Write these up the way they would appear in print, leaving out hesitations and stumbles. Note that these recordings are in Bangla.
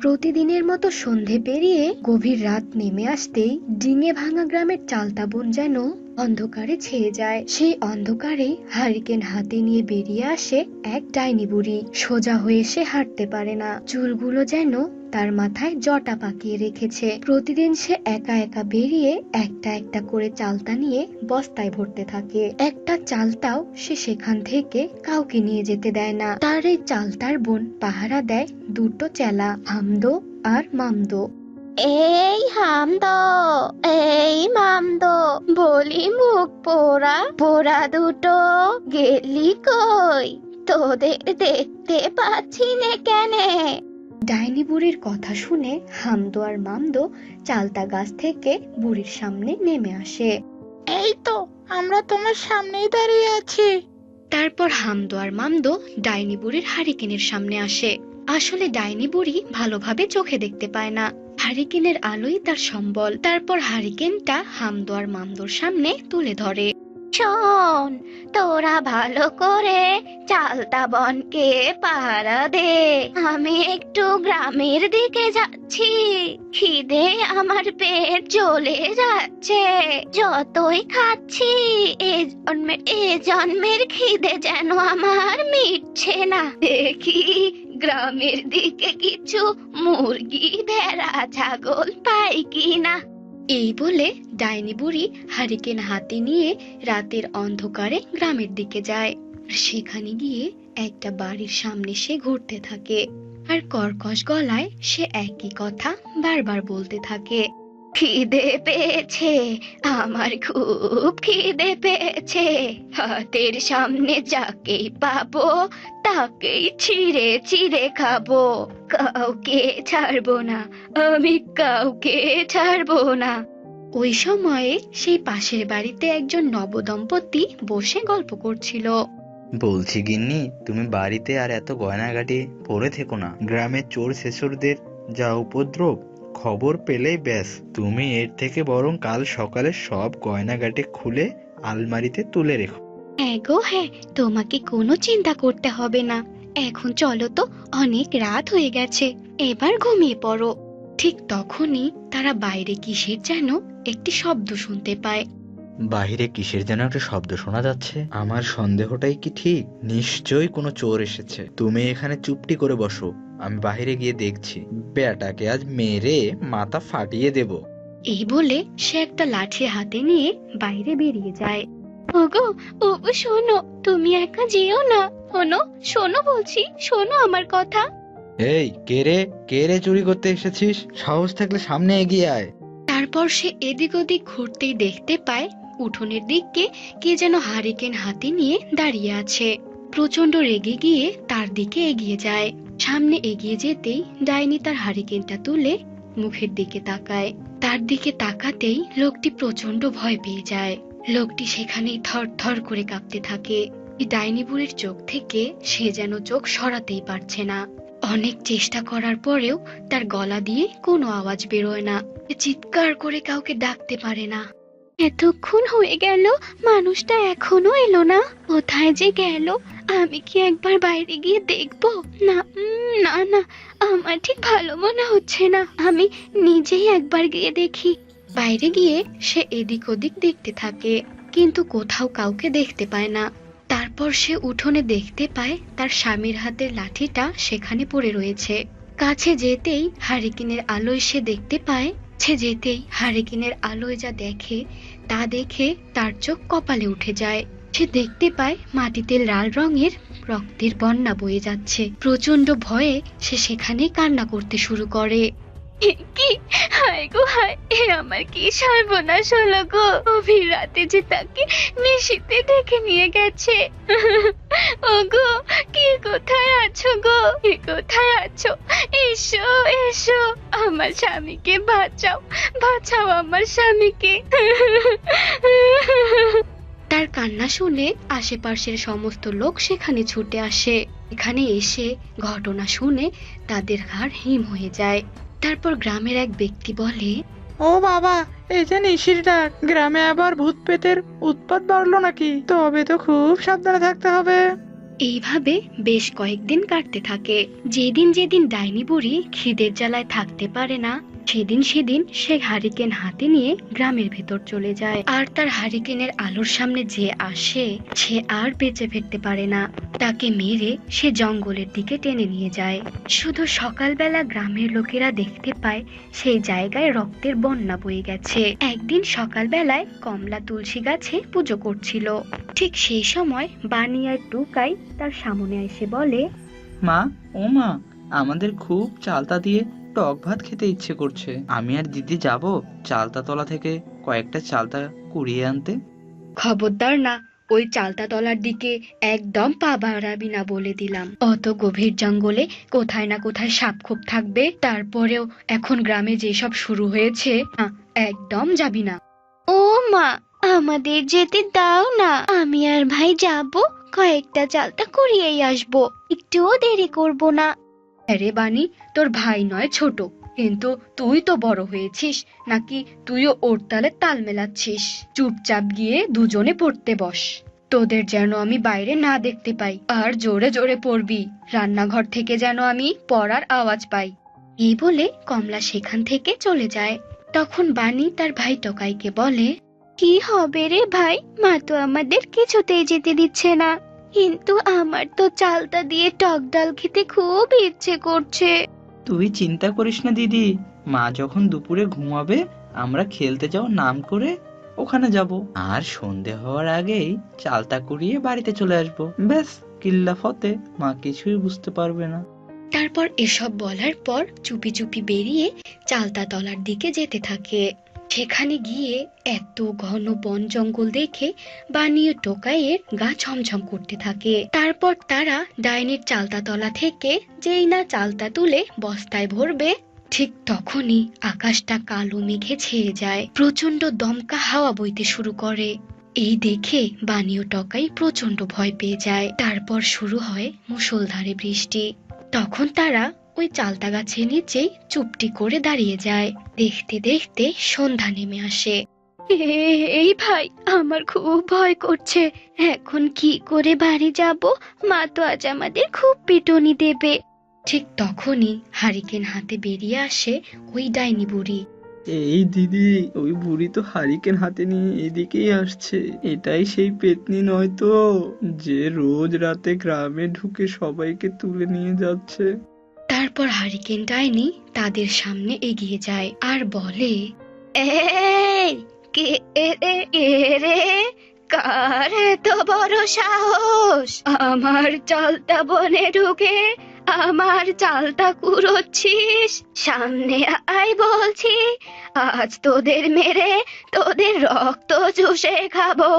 প্রতিদিনের মতো সন্ধে পেরিয়ে গভীর রাত নেমে আসতেই ডিঙে ভাঙা গ্রামের চালতা বন যেন অন্ধকারে ছেয়ে যায়। সেই অন্ধকারে হারিকেন হাতে নিয়ে বেরিয়ে আসে এক ডাইনি বুড়ি। সোজা হয়ে সে হাঁটতে পারে না, চুলগুলো যেন তার মাথায় জটা পাকিয়ে রেখেছে। প্রতিদিন সে একা একা বেরিয়ে একটা একটা করে চালতা নিয়ে বস্তায় ভরতে থাকে। একটা চালতাও সে সেখান থেকে কাউকে নিয়ে যেতে দেয় না। তার এই চালতার বোন পাহারা দেয় দুটো চেলা, হামদো আর মামদো। এই হামদো, এই মামদো, বলি মুখ পোড়া পোড়া দুটো, গেলি কই? তোদের দেখতে পাচ্ছি না কেনে? ডাইনি বুড়ির কথা শুনে হামদো আর মামদো চালতা গাছ থেকে বুড়ির সামনে নেমে আসে। এই তো, আমরা তোমার সামনেই দাঁড়িয়ে আছি। তারপর হামদো আর মামদো ডাইনি বুড়ির হারিকেনের সামনে আসে। আসলে ডাইনি বুড়ি ভালোভাবে চোখে দেখতে পায় না, হারিকেনের আলোই তার সম্বল। তারপর হারিকেনটা হামদো আর মামদোর সামনে তুলে ধরে। শোন, তোরা ভালো করে চালতা বনকে পাহারা দে। আমি একটু গ্রামের দিকে যাচ্ছি, খিদে আমার পেট জ্বলে যাচ্ছে। যতই খাচ্ছি এ জন্মের খিদে যেন আমার মিটছে না। দেখি গ্রামের দিকে কিছু মুরগি, ভেড়া, ছাগল পাই কিনা। এই বলে ডাইনি বুড়ি হারিকেন হাতে নিয়ে রাতের অন্ধকারে গ্রামের দিকে যায়। সেখানে গিয়ে একটা বাড়ির সামনে সে ঘুরতে থাকে আর কর্কশ গলায় সে একই কথা বারবার বলতে থাকে। খিদে পেয়েছে, আমার খুব খিদে পেয়েছে। হাতের সামনে যাকেই পাবো তাকেই ছিঁড়ে ছিঁড়ে খাবো। কাউকে ছাড়বো না, আমি কাউকে ছাড়বো না। ওই সময়ে সেই পাশের বাড়িতে একজন নবদম্পতি বসে গল্প করছিল। বলছি গিন্নি, তুমি বাড়িতে আর এত গয়নাগাটি পরে থেকো না। গ্রামের চোর শেষরদের যা উপদ্রব, খবর পেলেই ব্যাস। তুমি এর থেকে বরং কাল সকালে সব গয়নাগাটি খুলে আলমারিতে তুলে রেখো। হ্যাঁ গো হ্যাঁ, তোমাকে কোনো চিন্তা করতে হবে না। এখন চলো তো, অনেক রাত হয়ে গেছে, এবার ঘুমিয়ে পড়ো। ঠিক তখনই তারা বাইরে কিসের যেন একটি শব্দ শুনতে পায়। বাহিরে কিসের যেন একটা শব্দ শোনা যাচ্ছে। আমার সন্দেহটাই কি ঠিক? নিশ্চয়ই কোনো চোর এসেছে। তুমি এখানে চুপটি করে বসো, আমি বাহিরে গিয়ে দেখছি। বেটাকে আজ মেরে মাথা ফাটিয়ে দেব। এই বলে সে একটা লাঠি হাতে নিয়ে বাইরে বেরিয়ে যায়। ওগো, ওগো শোনো, তুমি একা যেও না। শোনো, শোনো বলছি, শোনো আমার কথা। এই কে রে চুরি করতে এসেছিস? সাহস থাকলে সামনে এগিয়ে আয়। তারপর সে এদিক ওদিক ঘুরতেই দেখতে পায় উঠোনের দিকে কে যেন হারিকেন হাতে নিয়ে দাঁড়িয়ে আছে। প্রচন্ড রেগে গিয়ে তার দিকে এগিয়ে যায়। সামনে এগিয়ে যেতেই ডাইনি তার হারিকেনটা তুলে মুখের দিকে তাকায়। তার দিকে তাকাতেই লোকটি প্রচন্ড ভয় পেয়ে যায়। লোকটি সেখানেই থর থর করে কাঁপতে থাকে। এই ডাইনি বুড়ির চোখ থেকে সে যেন চোখ সরাতেই পারছে না। অনেক চেষ্টা করার পরেও তার গলা দিয়ে কোনো আওয়াজ বেরোয় না। সে চিৎকার করে কাউকে ডাকতে পারে না। এতক্ষণ হয়ে গেল, মানুষটা এখনো এলো না। কোথায় যে গেল? আমি কি একবার বাইরে গিয়ে দেখবো? না, না না, আমার ঠিক ভালো মনে হচ্ছে না। আমি নিজেই একবার গিয়ে দেখি। বাইরে গিয়ে সে এদিক ওদিক দেখতে থাকে, কিন্তু কোথাও কাউকে দেখতে পায় না। তারপর সে উঠোনে দেখতে পায় তার স্বামীর হাতের লাঠিটা সেখানে পড়ে রয়েছে। কাছে যেতেই হারিকেনের আলোয় সে দেখতে পায়। হারিকেনের আলোয় যা দেখে তা দেখে তার চোখ কপালে উঠে যায়। সে দেখতে পায় মাটিতে লাল রঙের রক্তের বন্যা বয়ে যাচ্ছে। প্রচন্ড ভয়ে সে সেখানেই কান্না করতে শুরু করে। কি, হায় গো হায়, এ আমার কি সর্বনাশ হলো গো! গভীর রাতে যে তাকে নিশীথে ডেকে নিয়ে গেছে। ওগো, কি কোথায় আছো গো? কি কোথায় আছো? এসো এসো, আমার স্বামীকে বাঁচাও, বাঁচাও আমার স্বামীকে। তার কান্না শুনে আশেপাশের সমস্ত লোক সেখানে ছুটে আসে। এখানে এসে ঘটনা শুনে তাদের হাড় হিম হয়ে যায়। তারপর গ্রামের এক ব্যক্তি বলে, ও বাবা, এই যে নিশির ডাক। গ্রামে আবার ভূত পেতের উৎপাত বাড়লো নাকি? তবে তো খুব সাবধানে থাকতে হবে। এইভাবে বেশ কয়েকদিন কাটতে থাকে। যেদিন যেদিন ডাইনি বুড়ি খিদের জ্বালায় থাকতে পারে না, সেদিন সেদিন সে হারিকেন হাতে নিয়ে গ্রামের ভেতর চলে যায়। আর তার হারিকেনের আলোর সামনে যে আসে, সে আর বেঁচে ফিরতে পারে না। তাকে মেরে সে জঙ্গলের দিকে টেনে নিয়ে যায়। শুধু সকালবেলা গ্রামের লোকেরা দেখতে পায় সেই জায়গায় রক্তের বন্যা বয়ে গেছে। একদিন সকালবেলায় কমলা তুলসী গাছে পুজো করছিল। ঠিক সেই সময় বানি আর টুকাই তার সামনে এসে বলে, মা, ও মা, আমাদের খুব চালতা দিয়ে টক ভাত খেতে ইচ্ছে করছে। আমি আর দিদি যাব চালতা তলা থেকে কয়েকটা চালতা কুড়িয়ে আনতে। খবরদার না, ওই চালতা তলার দিকে একদম পা বাড়াবি না বলে দিলাম। অত গভীর জঙ্গলে কোথায় না কোথায় সাপ খোপ থাকবে। তারপরেও এখন গ্রামে যেসব শুরু হয়েছে, একদম যাবি না। ও মা, আমাদের যেতে দাও না, আমি আর ভাই যাব, কয়েকটা চালটা কুড়িয়েই আসবো, একটুও দেরি করব না। আরে বানি, তোর ভাই নয় ছোট, কিন্তু তুই তো বড় হয়েছিস, নাকি তুইও ওর তালে তাল মেলাচ্ছিস? চুপচাপ গিয়ে দুজনে পড়তে বস। তোদের যেন আমি বাইরে না দেখতে পাই, আর জোরে জোরে পড়বি। রান্নাঘর থেকে যেন আমি পড়ার আওয়াজ পাই। এই বলে কমলা সেখান থেকে চলে যায়। তখন বানি তার ভাই টকাইকে বলে, কি হবে রে ভাই, মা তো আমাদের কিছুতেই যেতে দিচ্ছে না, কিন্তু আমার তো চালতা দিয়ে টক ডাল খেতে খুব ইচ্ছে করছে। তুই চিন্তা করিস না দিদি, মা যখন দুপুরে ঘুমাবে আমরা খেলতে যাওয়ার নাম করে ওখানে যাব, আর সন্ধে হওয়ার আগেই চালতা কুড়িয়ে বাড়িতে চলে আসবো। ব্যাস, কিল্লা ফতে, মা কিছুই বুঝতে পারবে না। তারপর এসব বলার পর চুপি চুপি বেরিয়ে চালতা তলার দিকে যেতে থাকে। সেখানে গিয়ে এত ঘন বন জঙ্গল দেখে বানিয়ে টোকাইয়ের গা ছমছম করতে থাকে। তারপর তারা ডাইনির চালতা তলা থেকে যেই না চালতা তুলে বস্তায় ভরবে, ঠিক তখনই আকাশটা কালো মেঘে ছেয়ে যায়। প্রচন্ড দমকা হাওয়া বইতে শুরু করে। এই দেখে বানিয়ে টকাই প্রচন্ড ভয় পেয়ে যায়। তারপর শুরু হয় মুষলধারে বৃষ্টি। তখন তারা ওই চালতা গাছের নিচেই চুপটি করে দাঁড়িয়ে যায়। দেখতে দেখতে সন্ধ্যা নেমে আসে। এই ভাই, আমার খুব ভয় করছে, এখন কি করে বাড়ি যাব? মা তো আজ আমাদের খুব পিটুনি দেবে। ঠিক তখনই হারিকেন হাতে বেরিয়ে আসে ওই ডাইনি বুড়ি। এই দিদি, ওই বুড়ি তো হারিকেন হাতে নিয়ে এদিকেই আসছে। এটাই সেই পেতনি নয় তো, যে রোজ রাতে গ্রামে ঢুকে সবাইকে তুলে নিয়ে যাচ্ছে? তারপর হারিকেন ডাইনি তাদের সামনে এগিয়ে যায় আর বলে, এই, কে রে, কার এত বড় সাহস আমার চালতা বনে ঢুকে আমার চালতা কুড়োচ্ছিস? সামনে আয় বলছি, আজ তোদের মেরে তোদের রক্ত চুষে খাবো।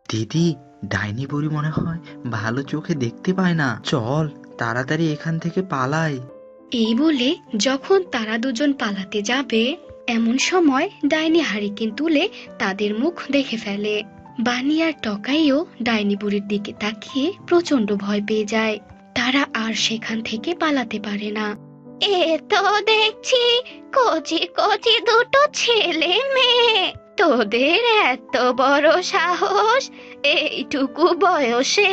দিদি, ডাইনি বুড়ি মনে হয় ভালো চোখে দেখতে পায় না, চল তাড়াতাড়ি এখান থেকে পালাই। এই বলে যখন তারা দুজন পালাতে যাবে, এমন সময় ডাইনি হারিকেন তুলে তাদের মুখ দেখে ফেলে। বানি আর টকাইও ডাইনি বুড়ির দিকে তাকিয়ে প্রচন্ড ভয় পেয়ে যায়। তারা আর সেখান থেকে পালাতে পারে না। এ তো দেখছি কচি কচি দুটো ছেলে মেয়ে, তোদের এত বড় সাহস, এইটুকু বয়সে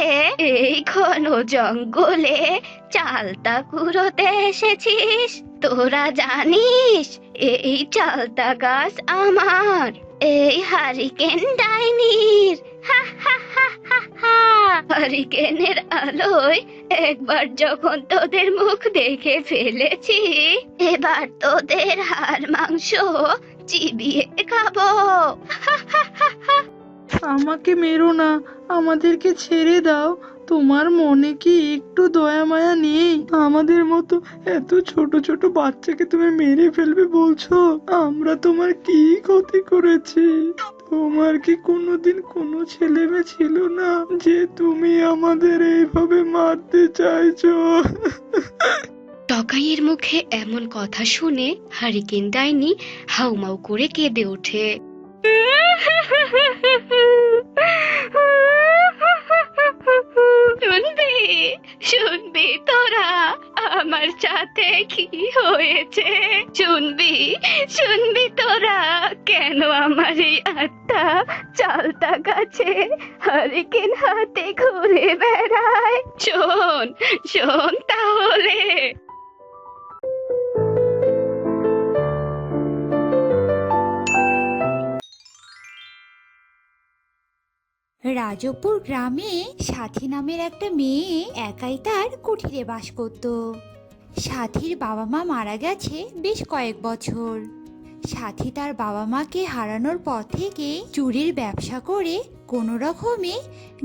এই ঘন জঙ্গলে চালতা কুড়োতে এসেছিস? তোরা জানিস এই চালতা গাছ আমার, এই হারিকেন ডাইনির। হা হা হা হা হা। হারিকেনের আলোয় একবার যখন তোদের মুখ দেখে ফেলেছি, এবার তোদের হাড় মাংস চিবিয়ে খাবো। আমাকে মেরো না, আমাদেরকে ছেড়ে দাও। তোমার মনে কি একটু দয়া মায়া নেই? আমাদের মতো এত ছোট ছোট বাচ্চাকে তুমি মেরে ফেলবে বলছো? আমরা তোমার কি ক্ষতি করেছি? তোমার কি কোনোদিন কোনো ছেলে মেয়ে ছিল না যে তুমি আমাদের এইভাবে মারতে চাইছো? টকাইয়ের মুখে এমন কথা শুনে হারিকেন ডাইনি হাউমাউ করে কেঁদে ওঠে। শুনবি, শুনবি তোরা আমার সাথে কি হয়েছে? শুনবি, শুনবি তোরা কেন আমার এই আত্মা চালতা গাছে হারিকেন হাতে ঘুরে বেড়ায়? শোন শোন তাহলে। রাজপুর গ্রামে সাথী নামের একটা মেয়ে একাই তার কুঠিরে বাস করত। সাথীর বাবা মা মারা গেছে বেশ কয়েক বছর। সাথী তার বাবা মাকে হারানোর পর থেকে চুরির ব্যবসা করে কোনো রকমে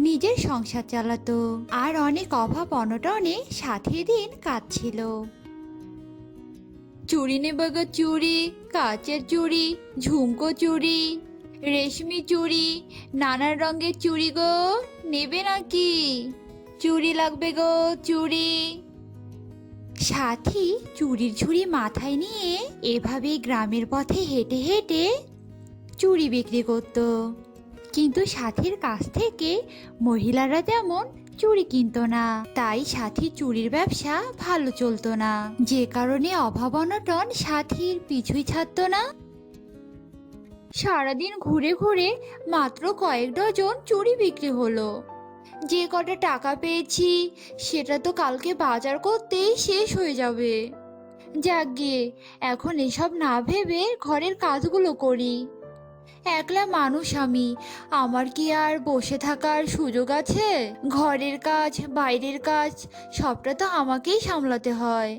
নিজের সংসার চালাতো, আর অনেক অভাব অনটনে সাথীর দিন কাটছিল। চুড়ি নেবে গো চুড়ি, কাচের চুড়ি, ঝুমকো চুড়ি, রেশমি চুড়ি, নানান রঙের চুড়ি গো, নেবে নাকি? চুড়ি লাগবে গো চুড়ি। সাথী চুড়ির ঝুড়ি মাথায় নিয়ে এভাবেই গ্রামের পথে হেঁটে হেঁটে চুড়ি বিক্রি করত। কিন্তু সাথীর কাছ থেকে মহিলারা তেমন চুড়ি কিনতো না, তাই সাথী চুড়ির ব্যবসা ভালো চলতো না, যে কারণে অভাব অনটন সাথীর পিছুই ছাড়তো না। সারাদিন ঘুরে ঘুরে মাত্র কয়েক ডজন চুড়ি বিক্রি হলো। যে কটা টাকা পেয়েছি সেটা তো কালকে বাজার করতেই শেষ হয়ে যাবে। যাক গিয়ে এখন এসব না ভেবে ঘরের কাজগুলো করি। একলা মানুষ আমি, আমার কি আর বসে থাকার সুযোগ আছে? ঘরের কাজ বাইরের কাজ সবটা তো আমাকেই সামলাতে হয়।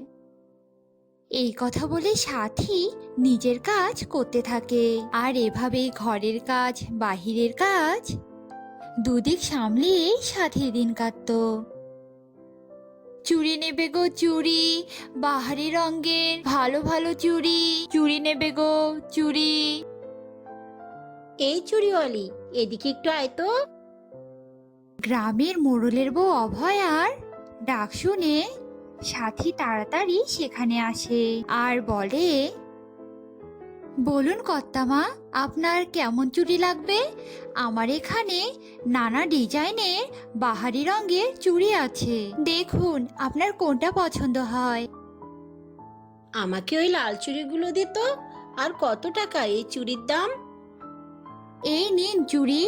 এই কথা বলে সাথী নিজের কাজ করতে থাকে, আর এভাবেই ঘরের কাজ বাহিরের কাজ দুদিক সামলিয়ে সাথীর দিন কাটতো। চুড়ি নেবে গো চুড়ি, বাহারি রঙের ভালো ভালো চুড়ি, চুড়ি নেবে গো চুড়ি। এই চুড়িওয়ালি, এদিকে একটু আয় তো। গ্রামের মোড়লের বউ অভয়ার ডাক শুনে সাথী তাড়াতাড়ি সেখানে আসে আর বলে, বলুন কর্তামা, আপনার কেমন চুড়ি লাগবে? আমার এখানে নানা ডিজাইনের বাহারি রঙের চুড়ি আছে, দেখুন আপনার কোনটা পছন্দ হয়। আমাকে ওই লাল চুড়িগুলো দিত। আর কত টাকা এই চুড়ির দাম? এই নিন চুড়ি,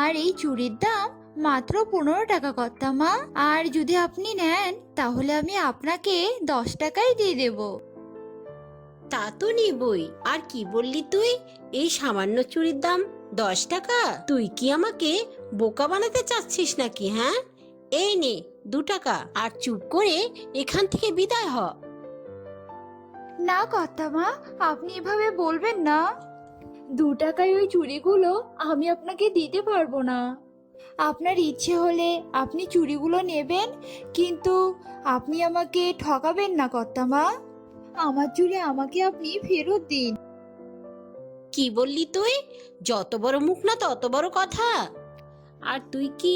আর এই চুড়ির দাম মাত্র 15 টাকা কর্তামা। আর যদি আপনি নেন তাহলে আমি আপনাকে 10 টাকাই দিয়ে দেব। তা তো নিবই। আর কি বললি তুই? এই সামান্য চুড়ির দাম 10 টাকা? তুই কি আমাকে বোকা বানাতে চাচ্ছিস নাকি? হ্যাঁ, এই নে 2 টাকা, আর চুপ করে এখান থেকে বিদায় হ। না কর্তামা, আপনি এভাবে বলবেন না। 2 টাকায় ওই চুড়িগুলো আমি আপনাকে দিতে পারবো না। আপনার ইচ্ছে হলে আপনি চুড়িগুলো নেবেন, কিন্তু আপনি আমাকে ঠকাবেন না কর্তামা। আমার চুড়ি আমাকে আপনি ফেরত দিন। কি বললি তুই? যত বড় মুখ না তত বড় কথা। আর তুই কি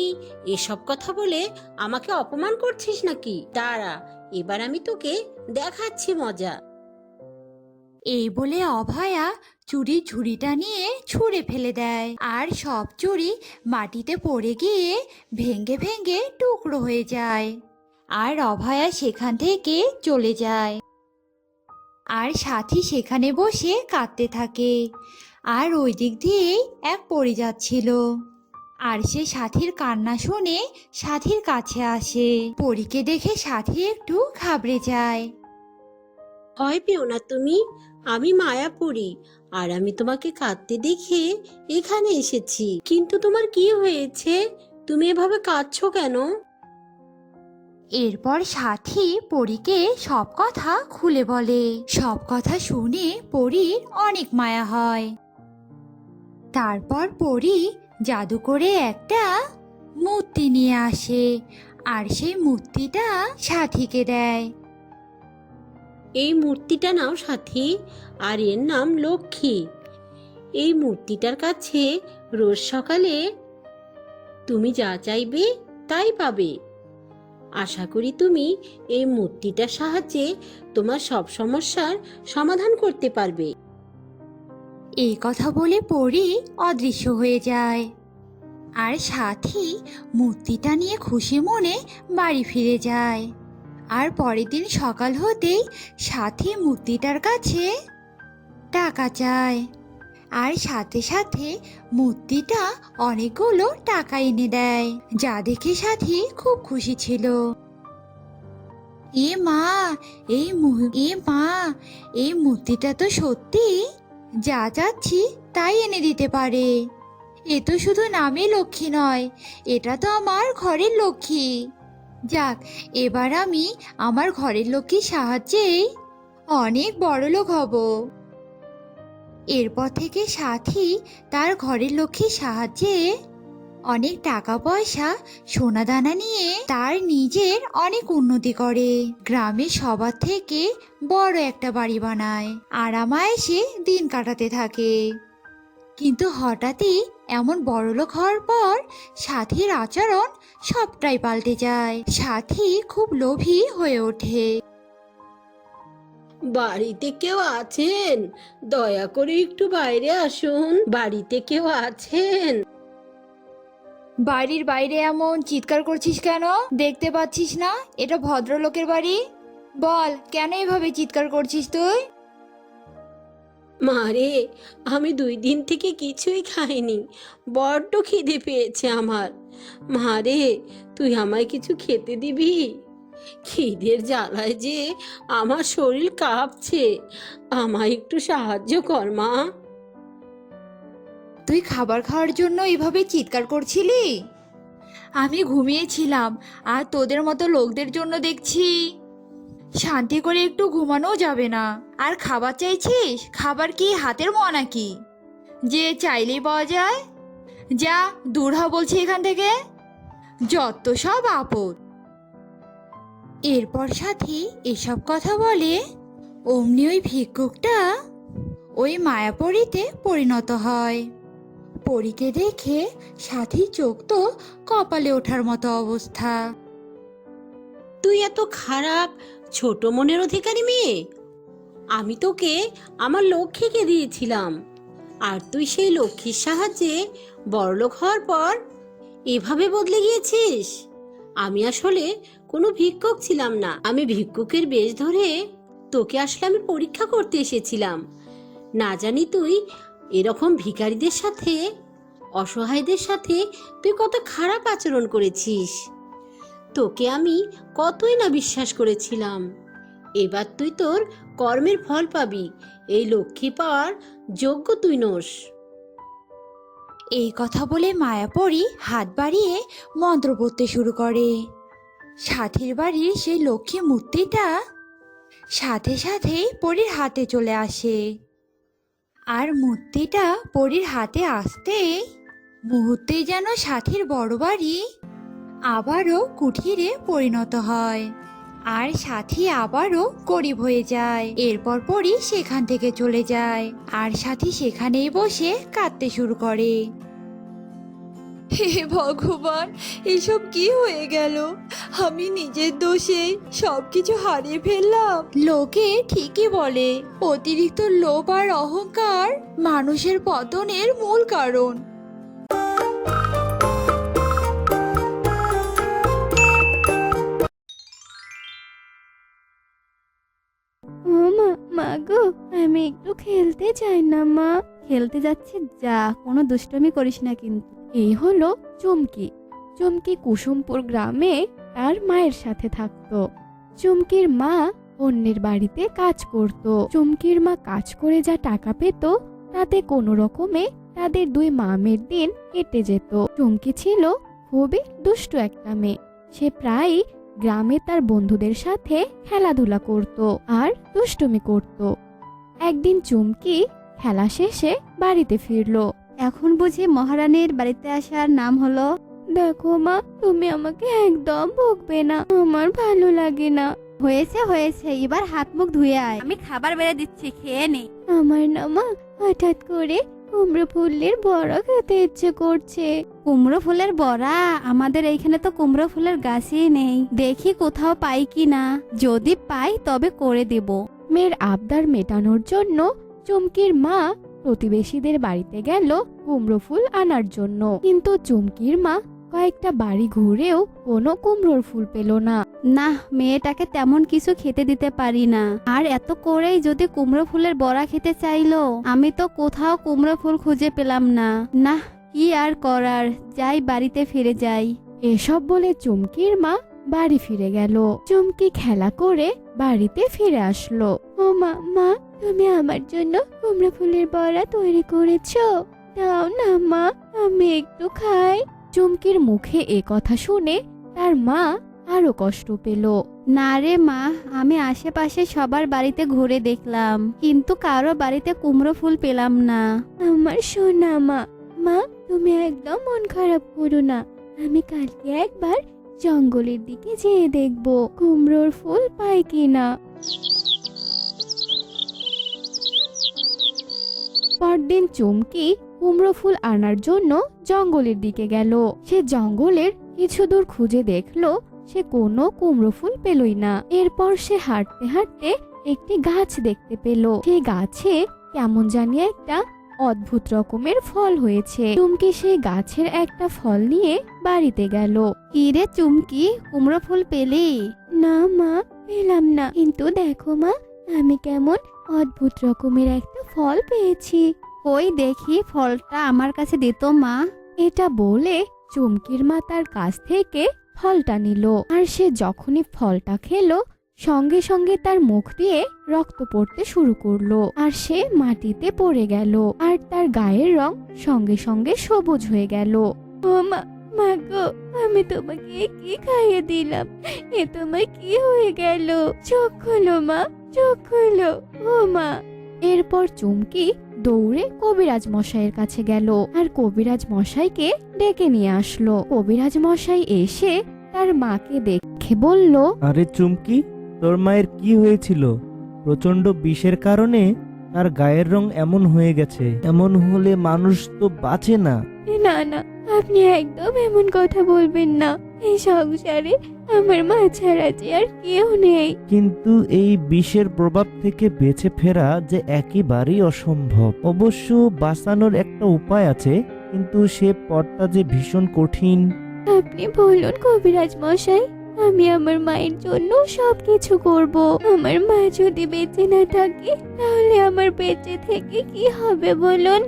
এসব কথা বলে আমাকে অপমান করছিস নাকি? দাঁড়া, এবার আমি তোকে দেখাচ্ছি মজা। এই বলে অভয়া চুড়ির ঝুড়িটা নিয়ে ছুঁড়ে ফেলে দেয়, আর সব চুড়ি মাটিতে পড়ে গিয়ে ভেঙ্গে ভেঙ্গে টুকরো হয়ে যায়। আর অভয়া সেখান থেকে চলে যায়, আর সাথী সেখানে বসে কাঁদতে থাকে। আর ওই দিক দিয়েই এক পড়ে যাচ্ছিল, আর সে সাথীর কান্না শুনে সাথীর কাছে আসে। পরীকে দেখে সাথী একটু ঘাবড়ে যায়। ভয় পেও না তুমি, আমি মায়াপুরী, আর আমি তোমাকে কাঁদতে দেখে এখানে এসেছি। কিন্তু তোমার কি হয়েছে? তুমি এভাবে কাঁদছো কেন? এরপর সাথী পরীকে সব কথা খুলে বলে। সব কথা শুনে পরীর অনেক মায়া হয়। তারপর পরী জাদু করে একটা মূর্তি নিয়ে আসে, আর সেই মূর্তিটা সাথীকে দেয়। এই মূর্তিটা নাও সাথী, আর এর নাম লক্ষ্মী। এই মূর্তিটার কাছে রোজ সকালে তুমি যা চাইবে তাই পাবে। আশা করি তুমি এই মূর্তিটার সাহায্যে তোমার সব সমস্যার সমাধান করতে পারবে। এই কথা বলে পরী অদৃশ্য হয়ে যায়, আর সাথী মূর্তিটা নিয়ে খুশি মনে বাড়ি ফিরে যায়। আর পরের দিন সকাল হতেই সাথী মূর্তিটার কাছে টাকা চায়, আর সাথে সাথে মূর্তিটা অনেকগুলো টাকা এনে দেয়, যা দেখে সাথী খুব খুশি ছিল। এ মা, এই মূর্তিটা তো সত্যি যা চাচ্ছি তাই এনে দিতে পারে। এ তো শুধু নামে লক্ষ্মী নয়, এটা তো আমার ঘরের লক্ষ্মী। যাক, এবার আমি আমার ঘরের লক্ষ্মীর সাহায্যে অনেক বড়লোক হব। এরপর থেকে সাথী তার ঘরের লক্ষ্মীর সাহায্যে অনেক টাকা পয়সা সোনা দানা নিয়ে তার নিজের অনেক উন্নতি করে, গ্রামের সবার থেকে বড় একটা বাড়ি বানায়, আরামায়েশে দিন কাটাতে থাকে। কিন্তু হঠাৎই এমন বড়লোক হওয়ার পর সাথীর আচরণ সবটাই পাল্টে যায়। সাথী খুব লোভী হয়ে ওঠে। বাড়িতে কেউ আছেন? দয়া করে একটু বাইরে আসুন। বাড়িতে কেউ আছেন? বাড়ির বাইরে এমন চিৎকার করছিস কেন? দেখতে পাচ্ছিস না এটা ভদ্রলোকের বাড়ি? বল, কেন এভাবে চিৎকার করছিস তুই? মারে, আমি 2 দিন থেকে কিছুই খাইনি, বড্ড খিদে পেয়েছে আমার। মারে, তুই আমায় কিছু খেতে দিবি? খিদের জ্বালায় যে আমার শরীর কাঁপছে, আমায় একটু সাহায্য কর মা। তুই খাবার খাওয়ার জন্য এভাবে চিৎকার করছিলি? আমি ঘুমিয়েছিলাম, আর তোদের মতো লোকদের জন্য দেখছি শান্তি করে একটু ঘুমানোও যাবে না। আর খাবার চাইছিস? খাবার কি হাতের মোয়া নাকি যে চাইলেই পাওয়া যায়? যা দূর হ বলছি এখান থেকে, যত সব আপদ। এরপর সাথী এসব কথা বলে অমনি ওই ভিক্ষুকটা ওই মায়াপরীতে পরিণত হয়। পরীকে দেখে সাথী চোখ তো কপালে ওঠার মতো অবস্থা। তুই এত খারাপ, ছোট মনের অধিকারী মেয়ে। আমি তোকে আমার লক্ষ্মীকে দিয়েছিলাম, আর তুই সেই লক্ষ্মীর সাহায্যে বড়লোক হওয়ার পর এভাবে বদলে গিয়েছিস। আমি আসলে কোনো ভিক্ষুক ছিলাম না, আমি ভিক্ষুকের বেশ ধরে তোকে আসলে আমি পরীক্ষা করতে এসেছিলাম। না জানি তুই এরকম ভিখারিদের সাথে, অসহায়দের সাথে তুই কত খারাপ আচরণ করেছিস। তোকে আমি কতই না বিশ্বাস করেছিলাম। এবার তুই তোর কর্মের ফল পাবি, এই লক্ষ্মী পাওয়ার যোগ্য তুই নোস। এই কথা বলে মায়াপরী হাত বাড়িয়ে মন্ত্র পড়তে শুরু করে। সাথীর বাড়ির সেই লক্ষ্মী মূর্তিটা সাথে সাথেই পরীর হাতে চলে আসে। আর মূর্তিটা পরীর হাতে আসতেই মুহূর্তেই যেন সাথীর বড় বাড়ি আবারও কুঠিরে পরিণত হয়, আর সাথী আবারও গরিব হয়ে যায়। এরপর পরী সেখান থেকে চলে যায়, আর সাথী সেখানেই বসে কাঁদতে শুরু করে। হে ভগবান, এসব কি হয়ে গেল? আমি নিজের দোষে সবকিছু হারিয়ে ফেললাম। লোকে ঠিকই বলে অতিরিক্ত লোভ আর অহংকার মানুষের পতনের মূল কারণ। ও মা, মা গো, আমি একটু খেলতে চাই না মা। খেলতে যাচ্ছি যা, কোনো দুষ্টুমি করিস না কিন্তু। এই হলো চুমকি। চুমকি কুসুমপুর গ্রামে তার মায়ের সাথে থাকতো। চুমকির মা অন্যের বাড়িতে কাজ করত। চুমকির মা কাজ করে যা টাকা পেত তাতে কোনো রকমে তাদের 2 মামের দিন কেটে যেত। চুমকি ছিল খুবই দুষ্টু একটা মেয়ে। সে প্রায়ই গ্রামে তার বন্ধুদের সাথে খেলাধুলা করত আর দুষ্টুমি করত। একদিন চুমকি খেলা শেষে বাড়িতে ফিরলো। এখন বুঝি মহারানীর বাড়িতে আসার নাম হলো? দেখো মা, তুমি আমাকে একদম বকবে না, আমার ভালো লাগে না। হয়েছে হয়েছে, এবার হাত মুখ ধুয়ে আয়, আমি খাবার বেড়ে দিচ্ছি, খেয়ে নে। আমার না মা, হঠাৎ করে কুমড়ো ফুলের বড়া খেতে ইচ্ছে করছে। কুমড়ো ফুলের বড়া? আমাদের এইখানে তো কুমড়ো ফুলের গাছই নেই, দেখি কোথাও পাই কি না, যদি পাই তবে করে দেব। মেয়ের আবদার মেটানোর জন্য চুমকির মা প্রতিবেশীদের বাড়িতে গেল কুমড়ো ফুল আনার জন্য। কিন্তু চুমকির মা কয়েকটা বাড়ি ঘুরেও কোনো কুমড়োর ফুল পেল না। না, মেয়েটাকে তেমন কিছু খেতে দিতে পারি না। আর এত করেই যদি কুমড়ো ফুলের বড়া খেতে চাইলো, আমি তো কোথাও কুমড়ো ফুল খুঁজে পেলাম না। না, কি আর করার, যাই বাড়িতে ফিরে যাই। এসব বলে চুমকির মা বাড়ি ফিরে গেল। চুমকি খেলা করে বাড়িতে ফিরে আসলো। ও মা, মা তুমি আমার জন্য কুমড়ো ফুলের বড়া তৈরি করেছো? দাও না মা, আমি একটু খাই। চুমকির মুখে এ কথা শুনে তার মা আরো কষ্ট পেল। না রে মা, আমি আশেপাশে সবার বাড়িতে ঘুরে দেখলাম, কিন্তু কারো বাড়িতে কুমড়ো ফুল পেলাম না। আমার সোনা মা, মা তুমি একদম মন খারাপ করো না। আমি কালকে একবার জঙ্গলের দিকে যেয়ে দেখবো কুমড়োর ফুল পাই কিনা। পরদিন চুমকি কুমড়ো ফুল আনার জন্য জঙ্গলের দিকে গেল। সে জঙ্গলের কিছু দূর খুঁজে দেখলো সে কোনো কুমড়ো ফুল পেলই না। এরপর সে হাঁটতে হাঁটতে একটি গাছ দেখতে পেল। সেই গাছে কেমন জানি একটা অদ্ভুত রকমের ফল হয়েছে। চুমকি সেই গাছের একটা ফল নিয়ে বাড়িতে গেল। কি রে চুমকি, কুমড়ো ফুল পেলি? না মা, পেলাম না, কিন্তু দেখো মা, আমি কেমন অদ্ভুত রকমের একটা ফল পেয়েছি। ওই দেখি ফলটা আমার কাছে দিত মা। এটা বলে চুমকির মা তার কাছ থেকে ফলটা নিল। আর সে যখনই ফলটা খেলো সঙ্গে সঙ্গে তার মুখ দিয়ে রক্ত পড়তে শুরু করলো। আর সে মাটিতে পড়ে গেল। আর তার গায়ের রং সঙ্গে সঙ্গে সবুজ হয়ে গেল। ও মা, মা গো, আমি তোমাকে কি খাইয়ে দিলাম? এ তোমার কি হয়ে গেল? চোখ খোলো মা, চোখ খোলো। ও মা। এরপর চুমকি দৌড়ে কবিরাজ মশাইয়ের কাছে গেল আর কবিরাজ মশাইকে ডেকে নিয়ে আসলো। কবিরাজ মশাই এসে তার মাকে দেখে বলল, আরে চুমকি, তোর মায়ের কি হয়েছিল? প্রচন্ড বিষের কারণে তার গায়ের রং এমন হয়ে গেছে। এমন হলে মানুষ তো বাঁচে না। না না, আপনি একদম এমন কথা বলবেন না। এই সংসারে আমার মা ছাড়া যে আর কেউ নেই। কিন্তু এই বিষের প্রভাব থেকে বেঁচে ফেরা যে একেবারেই অসম্ভব। অবশ্য বাঁচানোর একটা উপায় আছে, কিন্তু সে পথটা যে ভীষণ কঠিন। আপনি বলুন কবিরাজ মশাই, আমি আমার মায়ের জন্য সবকিছু করব। আমার মা যদি বেঁচে না থাকে তাহলে আমার বেঁচে থেকে কি হবে বলুন?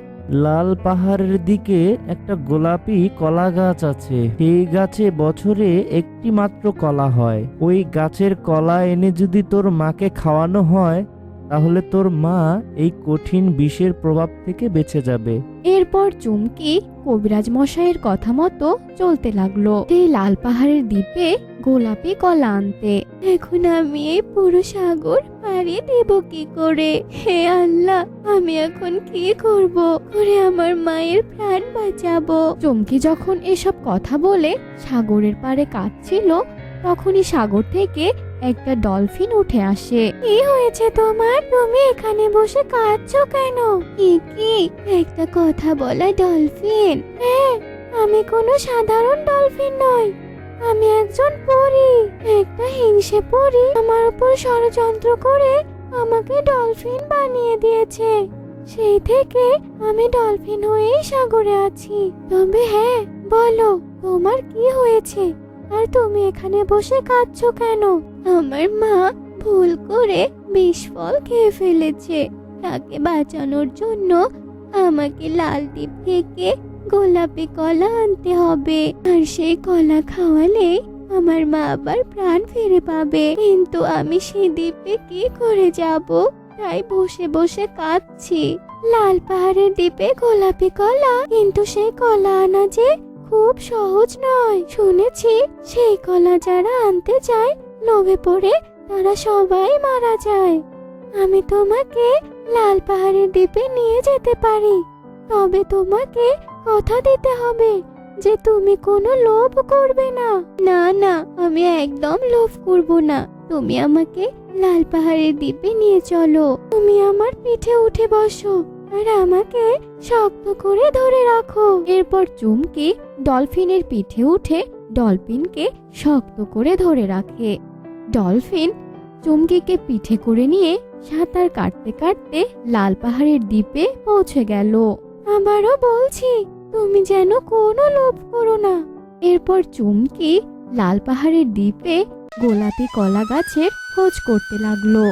লাল পাহাড়ের দিকে একটা গোলাপি কলা গাছ আছে। সেই গাছে বছরে একটি মাত্র কলা হয়। ওই গাছের কলা এনে যদি তোর মাকে খাওয়ানো হয়, তাহলে তোর মা এই কঠিন বিষের প্রভাব থেকে বেঁচে যাবে। এরপর চুমকি কবিরাজ মশাইয়ের কথা মতো চলতে লাগলো সেই লাল পাহাড়ের দ্বীপে গোলাপি কলা আনতে। এখন আমি এই পুরো সাগর পাড়ি দেব কি করে? হে আল্লাহ, আমি এখন কি করব? করে আমার মায়ের প্রাণ বাঁচাবো। চুমকি যখন এসব কথা বলে সাগরের পাড়ে কাঁদছিল, তখনই সাগর থেকে একটা ডলফিন উঠে আসে। কি হয়েছে তোমার? তুমি এখানে বসে কাঁদছো কেন? কি একটা কথা বলা ডলফিন? হ্যাঁ, আমি কোনো সাধারণ ডলফিন নই, আমি একজন পরী। একটা হিংসে পরী আমার উপর ষড়যন্ত্র করে আমাকে ডলফিন বানিয়ে দিয়েছে। সেই থেকে আমি ডলফিন হয়েই সাগরে আছি। তবে হ্যাঁ, বলো তোমার কি হয়েছে আর তুমি এখানে বসে কাঁদছো কেন? আমার মা ভুল করে বিষ ফল খেয়ে ফেলেছে। তাকে বাঁচানোর জন্য আমাকে লাল দ্বীপ থেকে গোলাপি কলা আনতে হবে। আর সেই কলা খাওয়ালে আমার মা আবার প্রাণ ফিরে পাবে। কিন্তু আমি সেই দ্বীপে কি করে যাব? তাই বসে বসে কাঁদছি। লাল পাহাড়ের দ্বীপে গোলাপি কলা, কিন্তু সেই কলা আনা যে খুব সহজ নয়। শুনেছি সেই কলা যারা আনতে যায়, লোভে পড়ে তারা সবাই মারা যায়। আমি তোমাকে লাল পাহাড়ের দ্বীপে নিয়ে যেতে পারি, তবে তোমাকে কথা দিতে হবে যে তুমি কোনো লোভ করবে না। না না, আমি একদম লোভ করব না। তুমি আমাকে লাল পাহাড়ের দ্বীপে নিয়ে চলো। তুমি আমার পিঠে উঠে বসো আর আমাকে শক্ত করে ধরে রাখো। এরপর চুমকি ডলফিনের পিঠে উঠে ডলফিনকে শক্ত করে ধরে রাখে। ডলফিন চুমকিকে পিঠে করে নিয়ে সাঁতার কাটতে কাটতে লাল পাহাড়ের দ্বীপে পৌঁছে গেল। আবারও বলছি, তুমি যেন কোনো লোভ করো না। এরপর চুমকি লাল পাহাড়ের দ্বীপে গোলাপি কলা গাছের খোঁজ করতে লাগলো।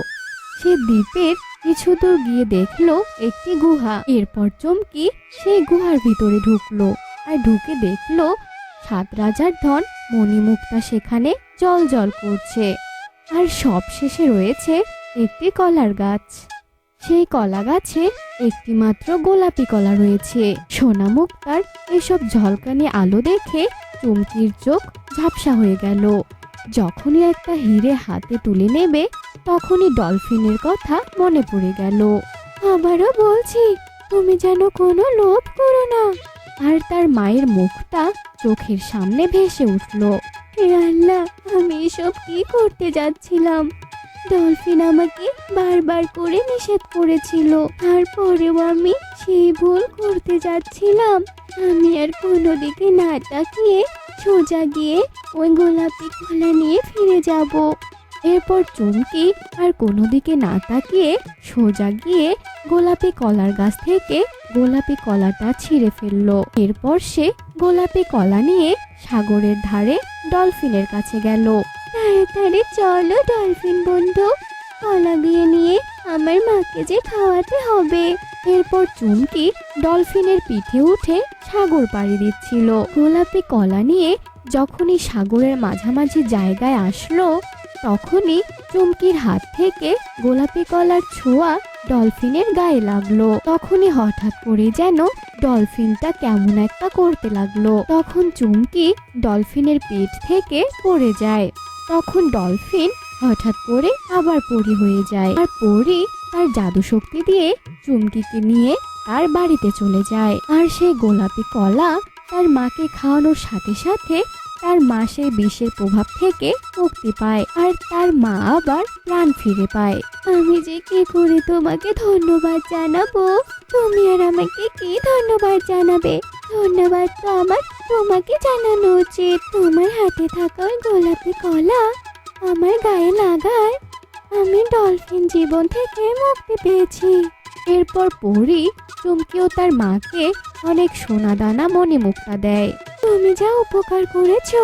সে দ্বীপের কিছু দূর গিয়ে দেখলো একটি গুহা। এরপর চুমকি সেই গুহার ভিতরে ঢুকলো আর ঢুকে দেখলো 7 রাজার ধন মণিমুক্তা সেখানে জল জল করছে। আর সব শেষে রয়েছে একটি কলার গাছ। সেই কলা গাছে একটি মাত্র গোলাপি কলা রয়েছে। সোনা মুক্তার এসব ঝলকানি আলো দেখে চুমকির চোখ ঝাপসা হয়ে গেল। যখনই একটা হিরে হাতে তুলে নেবে তখনই ডলফিনের কথা মনে পড়ে গেল। আবারও বলছি, তুমি যেন কোনো লোভ করো না। আর তার মায়ের মুখটা চোখের সামনে ভেসে উঠল। হে আল্লাহ, আমি এসব কি করতে যাচ্ছিলাম? ডলফিন আমাকে বারবার করে নিষেধ করেছিল, তারপরেও আমি সেই ভুল করতে যাচ্ছিলাম। আমি আর কোনো দিকে না তাকিয়ে সোজা গিয়ে ওই গোলাপি কলা নিয়ে ফিরে যাব। এরপর চুমকি আর কোনো দিকে না তাকিয়ে সোজা গিয়ে গোলাপি কলার গাছ থেকে গোলাপি কলাটা ছিঁড়ে ফেললো। এরপর সে গোলাপি কলা নিয়ে সাগরের ধারে ডলফিনের কাছে গেল। তাড়াতাড়ি চলো ডলফিন বন্ধু, কলা দিয়ে নিয়ে আমার মাকে যে খাওয়াতে হবে। এরপর চুমকি ডলফিনের পিঠে উঠে সাগর পাড়ি দিচ্ছিল। গোলাপি কলা নিয়ে যখনই সাগরের মাঝামাঝি জায়গায় আসলো তখনই চুমকির হাত থেকে গোলাপি কলার ছোঁয়া ডলফিনের গায়ে লাগলো। তখনই হঠাৎ করে যেন ডলফিনটা কেমন একটা করতে লাগলো। তখন চুমকি ডলফিনের পিঠ থেকে পড়ে যায়। তখন ডলফিন হঠাৎ করে আবার পরি হয়ে যায় আর পরি তার জাদু শক্তি দিয়ে চুমকিকে নিয়ে তার বাড়িতে চলে যায়। আর সেই গোলাপি কলা তার মাকে খাওয়ানোর সাথে সাথে তার মা সেই বিষের প্রভাব থেকে মুক্তি পায় আর তার মা আবার প্রাণ ফিরে পায়। আমি যে কি করে তোমাকে ধন্যবাদ জানাবো? তুমি আর আমাকে কি ধন্যবাদ জানাবে? ধন্যবাদ তো আমার তোমাকে জানানো উচিত। তোমার হাতে থাকা ওই গোলাপি কলা আমার গায়ে লাগায় আমি ডলফিন জীবন থেকে মুক্তি পেয়েছি। এরপর পরি চুমকিও তার মাকে অনেক সোনা দানা মণিমুক্তা দেয়। তুমি যা উপকার করেছো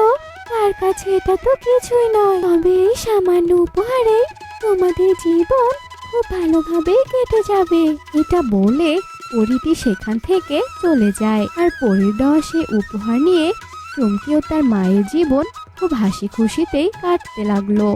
তার কাছে এটা তো কিছুই নয়, তবে এই সামান্য উপহারে তোমাদের জীবন খুব ভালোভাবে কেটে যাবে। এটা বলে পরিটি সেখান থেকে চলে যায় আর পরির দেওয়া সে উপহার নিয়ে চুমকিও তার মায়ের জীবন খুব হাসি খুশিতেই কাটতে লাগলো।